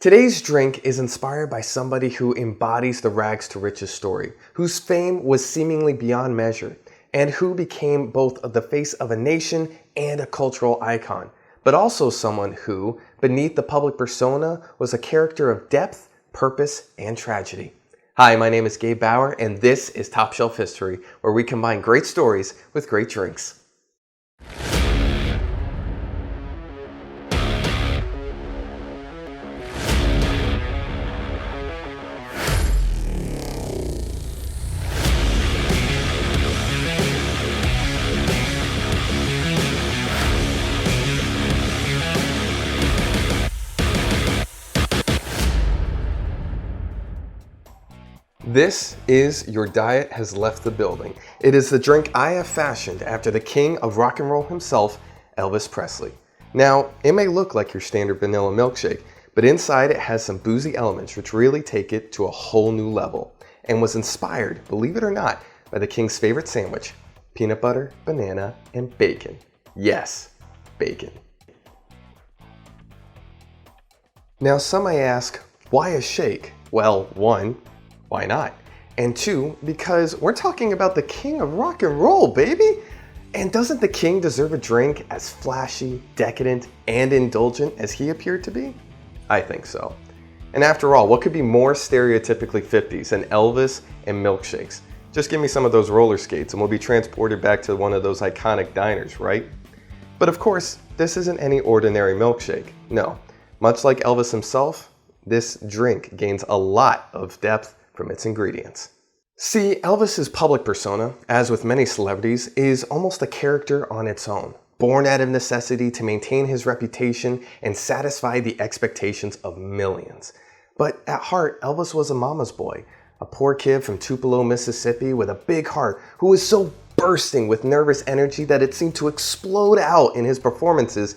Today's drink is inspired by somebody who embodies the rags to riches story, whose fame was seemingly beyond measure, and who became both the face of a nation and a cultural icon, but also someone who, beneath the public persona, was a character of depth, purpose, and tragedy. Hi, my name is Gabe Bauer, and this is Top Shelf History, where we combine great stories with great drinks. This is Your Diet Has Left the Building. It is the drink I have fashioned after the king of rock and roll himself, Elvis Presley. Now, it may look like your standard vanilla milkshake, but inside it has some boozy elements which really take it to a whole new level, and was inspired, believe it or not, by the king's favorite sandwich, peanut butter, banana, and bacon. Yes, bacon. Now, some may ask, why a shake? Well, one, why not? And two, because we're talking about the king of rock and roll, baby! And doesn't the king deserve a drink as flashy, decadent, and indulgent as he appeared to be? I think so. And after all, what could be more stereotypically 50s than Elvis and milkshakes? Just give me some of those roller skates and we'll be transported back to one of those iconic diners, right? But of course, this isn't any ordinary milkshake. No, much like Elvis himself, this drink gains a lot of depth from its ingredients. See, Elvis's public persona, as with many celebrities, is almost a character on its own, born out of necessity to maintain his reputation and satisfy the expectations of millions. But at heart, Elvis was a mama's boy, a poor kid from Tupelo, Mississippi with a big heart who was so bursting with nervous energy that it seemed to explode out in his performances,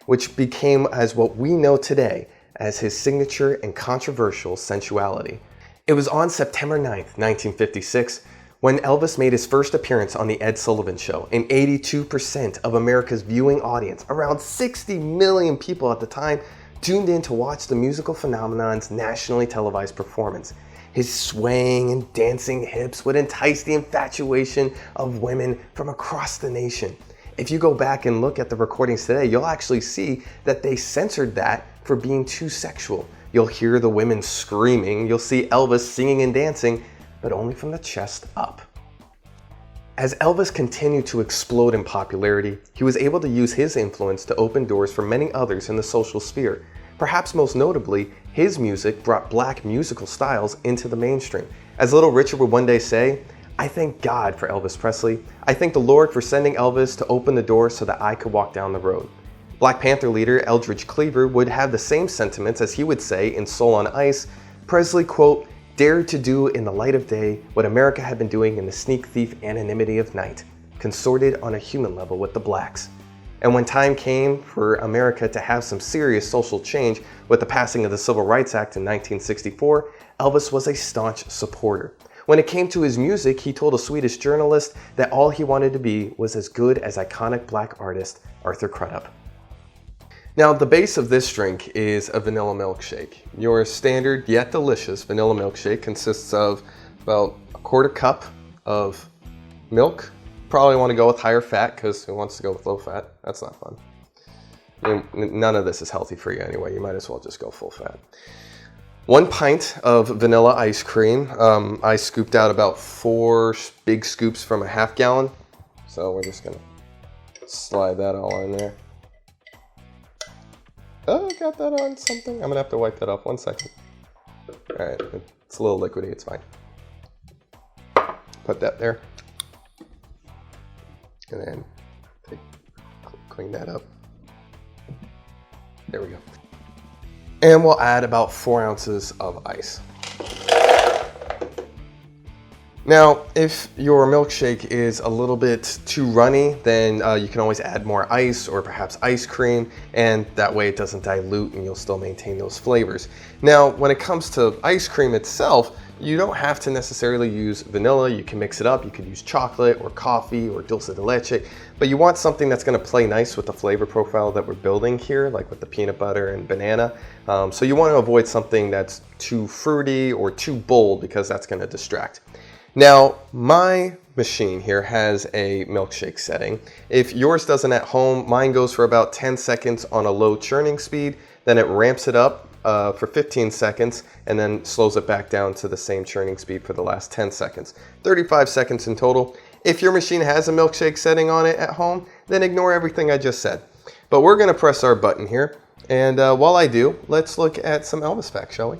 which became as what we know today as his signature and controversial sensuality. It was on September 9th, 1956, when Elvis made his first appearance on The Ed Sullivan Show, and 82% of America's viewing audience, around 60 million people at the time, tuned in to watch the musical phenomenon's nationally televised performance. His swaying and dancing hips would entice the infatuation of women from across the nation. If you go back and look at the recordings today, you'll actually see that they censored that for being too sexual. You'll hear the women screaming, you'll see Elvis singing and dancing, but only from the chest up. As Elvis continued to explode in popularity, he was able to use his influence to open doors for many others in the social sphere. Perhaps most notably, his music brought black musical styles into the mainstream. As Little Richard would one day say, "I thank God for Elvis Presley. I thank the Lord for sending Elvis to open the door so that I could walk down the road." Black Panther leader Eldridge Cleaver would have the same sentiments as he would say in Soul on Ice. Presley, quote, "dared to do in the light of day what America had been doing in the sneak thief anonymity of night, consorted on a human level with the blacks." And when time came for America to have some serious social change with the passing of the Civil Rights Act in 1964, Elvis was a staunch supporter. When it came to his music, he told a Swedish journalist that all he wanted to be was as good as iconic black artist Arthur Crudup. Now, the base of this drink is a vanilla milkshake. Your standard yet delicious vanilla milkshake consists of about a quarter cup of milk. Probably want to go with higher fat because who wants to go with low fat? That's not fun. None of this is healthy for you anyway. You might as well just go full fat. 1 pint of vanilla ice cream. I scooped out about 4 big scoops from a half gallon. So we're just gonna slide that all in there. Oh, I got that on something. I'm gonna have to wipe that off. 1 second. All right, it's a little liquidy, it's fine. Put that there. And then clean that up. There we go. And we'll add about 4 ounces of ice. Now, if your milkshake is a little bit too runny, then you can always add more ice or perhaps ice cream, and that way it doesn't dilute and you'll still maintain those flavors. Now, when it comes to ice cream itself, you don't have to necessarily use vanilla. You can mix it up. You could use chocolate or coffee or dulce de leche, but you want something that's going to play nice with the flavor profile that we're building here, like with the peanut butter and banana. So you want to avoid something that's too fruity or too bold because that's going to distract. Now, my machine here has a milkshake setting. If yours doesn't at home, mine goes for about 10 seconds on a low churning speed, then it ramps it up for 15 seconds and then slows it back down to the same churning speed for the last 10 seconds. 35 seconds in total. If your machine has a milkshake setting on it at home, then ignore everything I just said. But we're going to press our button here, and while I do, let's look at some Elvis facts, shall we?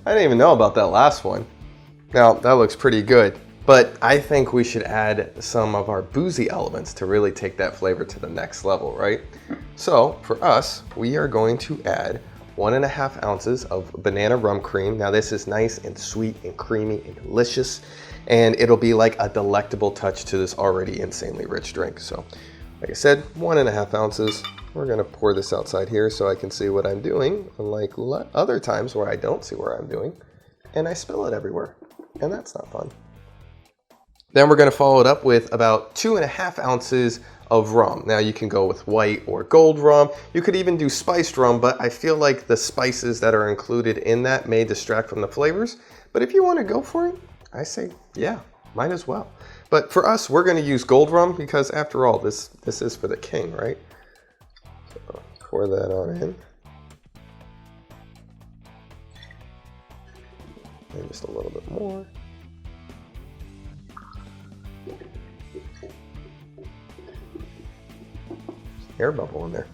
I didn't even know about that last one. Now, that looks pretty good, but I think we should add some of our boozy elements to really take that flavor to the next level, right? So for us, we are going to add 1.5 ounces of banana rum cream. Now this is nice and sweet and creamy and delicious, and it'll be like a delectable touch to this already insanely rich drink. So like I said, 1.5 ounces. We're gonna pour this outside here so I can see what I'm doing, unlike other times where I don't see what I'm doing, and I spill it everywhere, and that's not fun. Then we're gonna follow it up with about 2.5 ounces of rum. Now you can go with white or gold rum. You could even do spiced rum, but I feel like the spices that are included in that may distract from the flavors. But if you wanna go for it, I say, yeah, might as well. But for us, we're gonna use gold rum because after all, this is for the king, right? So pour that on in. And just a little bit more. Air bubble in there.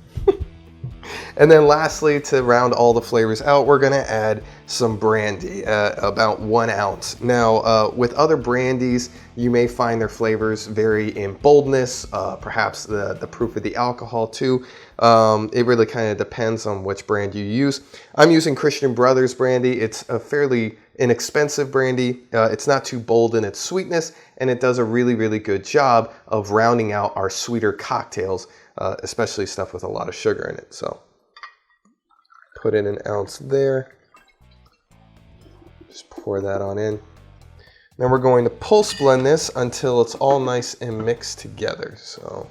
And then lastly, to round all the flavors out, we're gonna add some brandy, about 1 ounce. Now, with other brandies, you may find their flavors vary in boldness, perhaps the proof of the alcohol too. It really kind of depends on which brand you use. I'm using Christian Brothers brandy. It's a fairly inexpensive brandy. It's not too bold in its sweetness, and it does a really, really good job of rounding out our sweeter cocktails, especially stuff with a lot of sugar in it. So put in 1 ounce there. Just pour that on in. Then we're going to pulse blend this until it's all nice and mixed together. So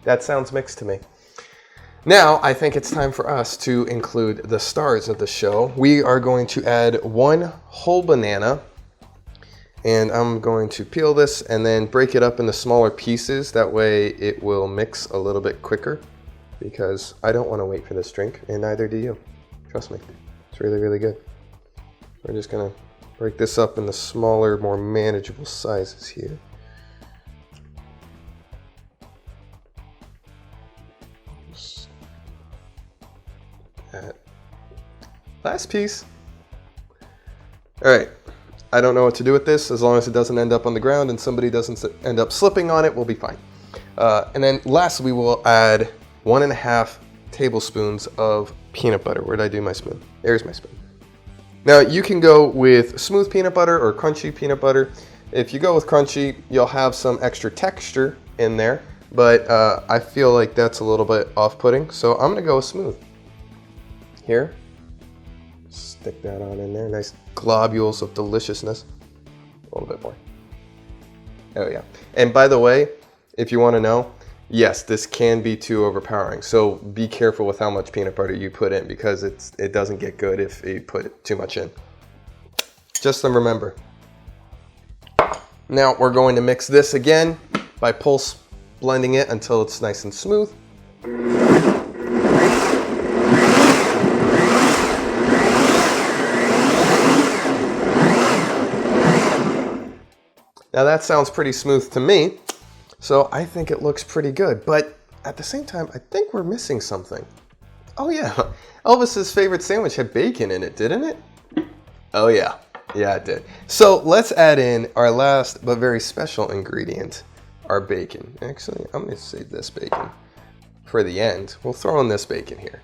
that sounds mixed to me. Now I think it's time for us to include the stars of the show. We are going to add 1 whole banana, and I'm going to peel this and then break it up into smaller pieces. That way it will mix a little bit quicker, because I don't want to wait for this drink, and neither do you. Trust me, it's really, really good. We're just gonna break this up into smaller, more manageable sizes here. That last piece. All right. I don't know what to do with this. As long as it doesn't end up on the ground and somebody doesn't end up slipping on it, we'll be fine. And then lastly, we will add 1.5 tablespoons of peanut butter. Where did I do my spoon? There's my spoon. Now you can go with smooth peanut butter or crunchy peanut butter. If you go with crunchy, you'll have some extra texture in there, but I feel like that's a little bit off-putting, so I'm gonna go with smooth. Here, stick that on in there, nice globules of deliciousness. A little bit more. Oh yeah. And by the way, if you want to know, yes, this can be too overpowering. So be careful with how much peanut butter you put in, because it doesn't get good if you put too much in. Just remember. Now we're going to mix this again by pulse blending it until it's nice and smooth. Now that sounds pretty smooth to me, so I think it looks pretty good. But at the same time, I think we're missing something. Oh yeah, Elvis's favorite sandwich had bacon in it, didn't it? Oh yeah, it did. So let's add in our last but very special ingredient, our bacon. Actually, I'm gonna save this bacon for the end. We'll throw in this bacon here.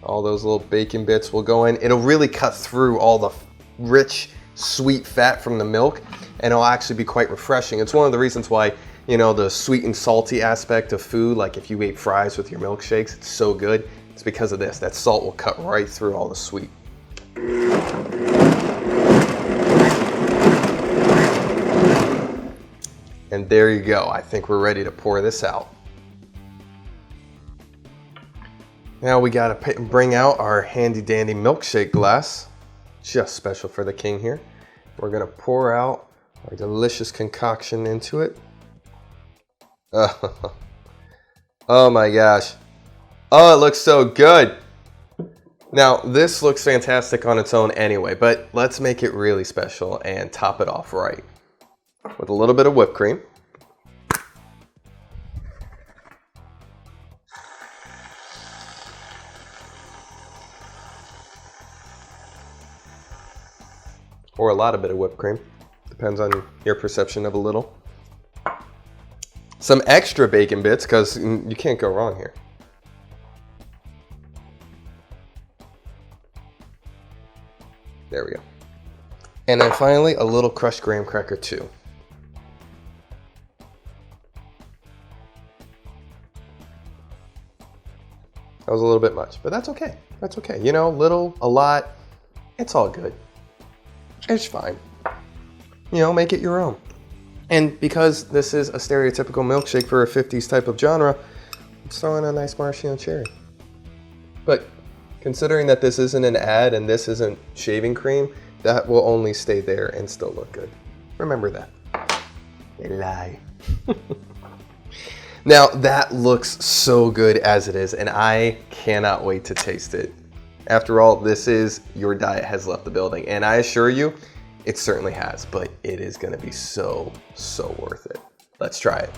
All those little bacon bits will go in. It'll really cut through all the rich, sweet fat from the milk, and it'll actually be quite refreshing. It's one of the reasons why, you know, the sweet and salty aspect of food, like if you ate fries with your milkshakes, it's so good. It's because of this. That salt will cut right through all the sweet. And there you go. I think we're ready to pour this out. Now we gotta bring out our handy dandy milkshake glass, just special for the king here. We're gonna pour out our delicious concoction into it. Oh my gosh. Oh, it looks so good. Now, this looks fantastic on its own anyway, but let's make it really special and top it off right with a little bit of whipped cream. Or a lot of bit of whipped cream. Depends on your perception of a little. Some extra bacon bits, because you can't go wrong here. There we go. And then finally, a little crushed graham cracker too. That was a little bit much, but that's okay. That's okay. You know, little, a lot, it's all good. It's fine. You know, make it your own. And because this is a stereotypical milkshake for a 50s type of genre, let's throw in a nice maraschino cherry. But considering that this isn't an ad and this isn't shaving cream, that will only stay there and still look good. Remember that. They lie. Now that looks so good as it is, and I cannot wait to taste it. After all, this is Your Diet Has Left the Building, and I assure you, it certainly has, but it is gonna be so, so worth it. Let's try it.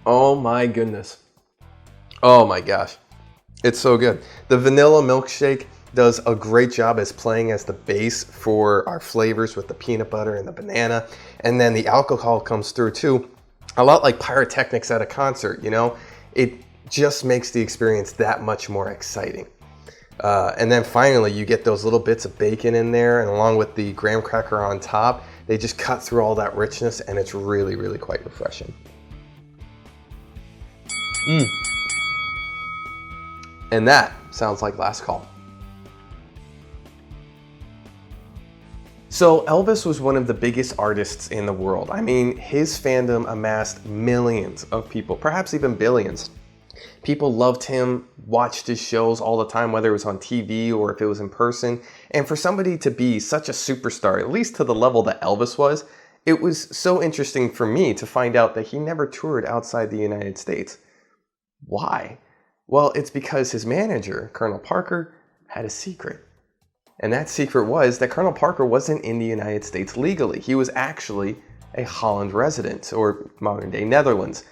Oh my goodness. Oh my gosh. It's so good. The vanilla milkshake does a great job as playing as the base for our flavors with the peanut butter and the banana. And then the alcohol comes through too. A lot like pyrotechnics at a concert, you know? It just makes the experience that much more exciting. And then finally, you get those little bits of bacon in there, and along with the graham cracker on top, they just cut through all that richness, and it's really, really quite refreshing. And that sounds like Last Call. So Elvis was one of the biggest artists in the world. I mean, his fandom amassed millions of people, perhaps even billions. People loved him, watched his shows all the time, whether it was on TV or if it was in person. And for somebody to be such a superstar, at least to the level that Elvis was, it was so interesting for me to find out that he never toured outside the United States. Why? Well, it's because his manager, Colonel Parker, had a secret. And that secret was that Colonel Parker wasn't in the United States legally. He was actually a Holland resident, or modern day Netherlands.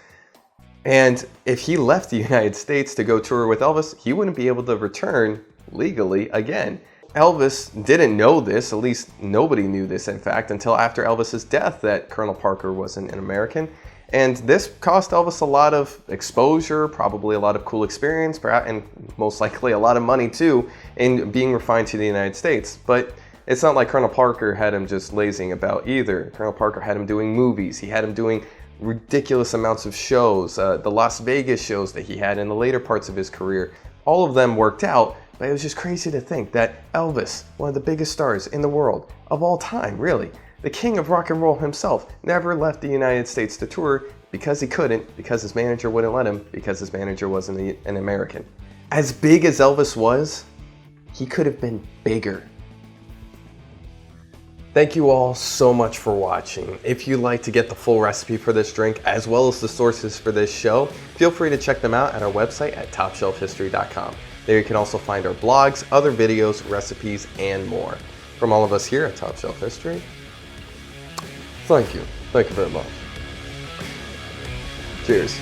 And if he left the United States to go tour with Elvis, he wouldn't be able to return legally again. Elvis didn't know this, at least nobody knew this in fact, until after Elvis's death, that Colonel Parker wasn't an American. And this cost Elvis a lot of exposure, probably a lot of cool experience, and most likely a lot of money too, in being refined to the United States. But it's not like Colonel Parker had him just lazing about either. Colonel Parker had him doing movies, he had him doing ridiculous amounts of shows, the Las Vegas shows that he had in the later parts of his career. All of them worked out, but it was just crazy to think that Elvis, one of the biggest stars in the world, of all time really, the king of rock and roll himself, never left the United States to tour because he couldn't, because his manager wouldn't let him, because his manager wasn't an American. As big as Elvis was, he could have been bigger. Thank you all so much for watching. If you'd like to get the full recipe for this drink, as well as the sources for this show, feel free to check them out at our website at topshelfhistory.com. There you can also find our blogs, other videos, recipes, and more. From all of us here at Top Shelf History, thank you. Thank you very much. Cheers.